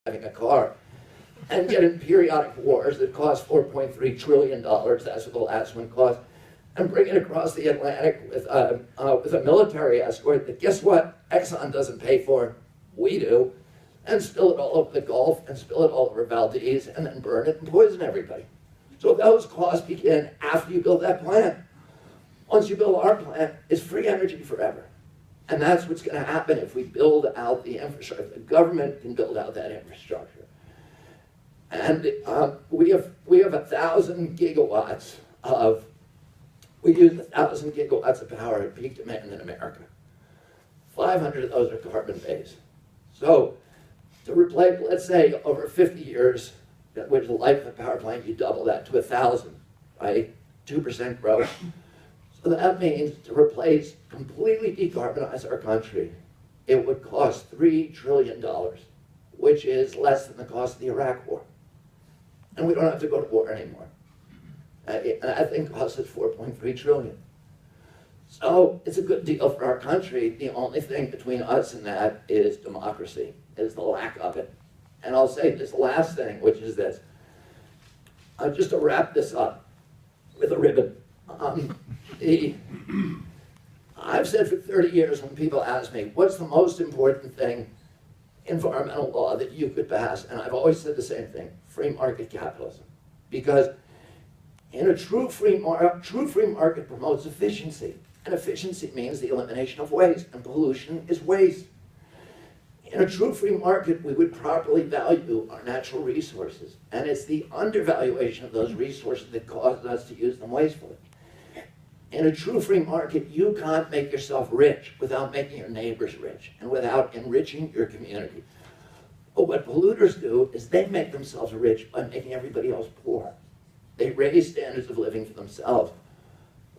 driving a car, and get in periodic wars that cost $4.3 trillion, that's what the last one cost, and bring it across the Atlantic with a military escort that, guess what, Exxon doesn't pay for, we do, and spill it all over the Gulf, and spill it all over Valdez, and then burn it and poison everybody. So those costs begin after you build that plant. Once you build our plant, it's free energy forever. And that's what's going to happen if we build out the infrastructure. The government can build out that infrastructure. And we have 1,000 gigawatts of, we use 1,000 gigawatts of power at peak demand in America. 500 of those are carbon-based. So to replace, let's say over 50 years, which is the life of a power plant, you double that to 1,000, right? 2% growth. So that means to replace, completely decarbonize our country, it would cost $3 trillion, which is less than the cost of the Iraq War. And we don't have to go to war anymore. And I think costs us $4.3 trillion. So it's a good deal for our country. The only thing between us and that is democracy, is the lack of it. And I'll say this last thing, which is this. Just to wrap this up with a ribbon. I've said for 30 years when people ask me, what's the most important thing, environmental law, that you could pass? And I've always said the same thing, free market capitalism. Because in a true free market promotes efficiency. And efficiency means the elimination of waste, and pollution is waste. In a true free market, we would properly value our natural resources. And it's the undervaluation of those resources that causes us to use them wastefully. In a true free market, you can't make yourself rich without making your neighbors rich and without enriching your community. But what polluters do is they make themselves rich by making everybody else poor. They raise standards of living for themselves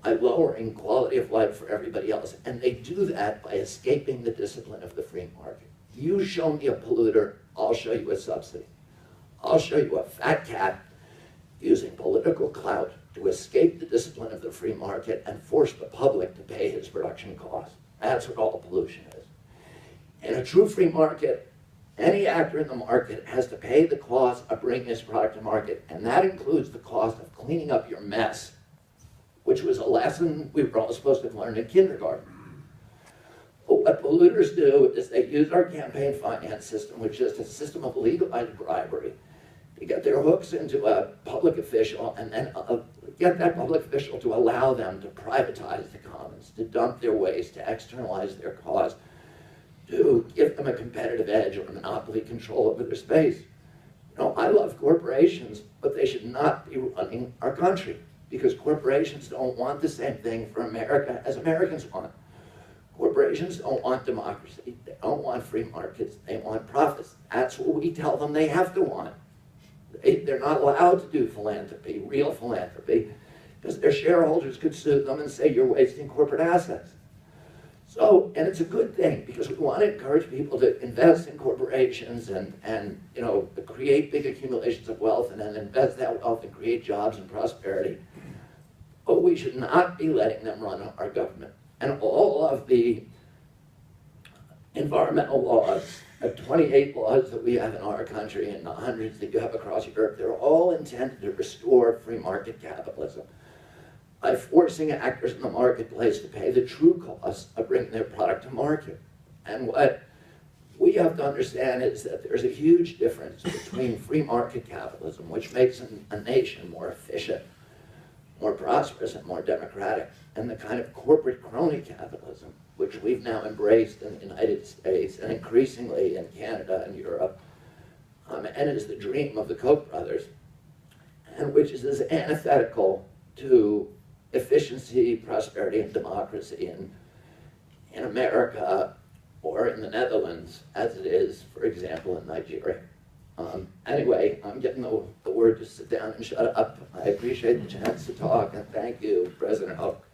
by lowering quality of life for everybody else. And they do that by escaping the discipline of the free market. You show me a polluter, I'll show you a subsidy. I'll show you a fat cat using political clout to escape the discipline of the free market and force the public to pay his production costs. That's what all pollution is. In a true free market, any actor in the market has to pay the cost of bringing his product to market, and that includes the cost of cleaning up your mess, which was a lesson we were all supposed to have learned in kindergarten. But what polluters do is they use our campaign finance system, which is a system of legalized bribery, to get their hooks into a public official and then get that public official to allow them to privatize the commons, to dump their waste, to externalize their costs, to give them a competitive edge or monopoly control over their space. You know, I love corporations, but they should not be running our country, because corporations don't want the same thing for America as Americans want. Corporations don't want democracy. They don't want free markets. They want profits. That's what we tell them they have to want. They're not allowed to do philanthropy, real philanthropy, because their shareholders could sue them and say, you're wasting corporate assets. So, and it's a good thing, because we want to encourage people to invest in corporations and you know, create big accumulations of wealth and then invest that wealth and create jobs and prosperity. But we should not be letting them run our government. And all of the environmental laws, the 28 laws that we have in our country and the hundreds that you have across Europe, they're all intended to restore free market capitalism by forcing actors in the marketplace to pay the true cost of bringing their product to market. And what we have to understand is that there's a huge difference between free market capitalism, which makes a nation more efficient, more prosperous, and more democratic, and the kind of corporate crony capitalism, which we've now embraced in the United States and increasingly in Canada and Europe, and is the dream of the Koch brothers, and which is as antithetical to efficiency, prosperity, and democracy in America or in the Netherlands as it is, for example, in Nigeria. Anyway, I'm getting the word to sit down and shut up. I appreciate the chance to talk, and thank you, President Hope.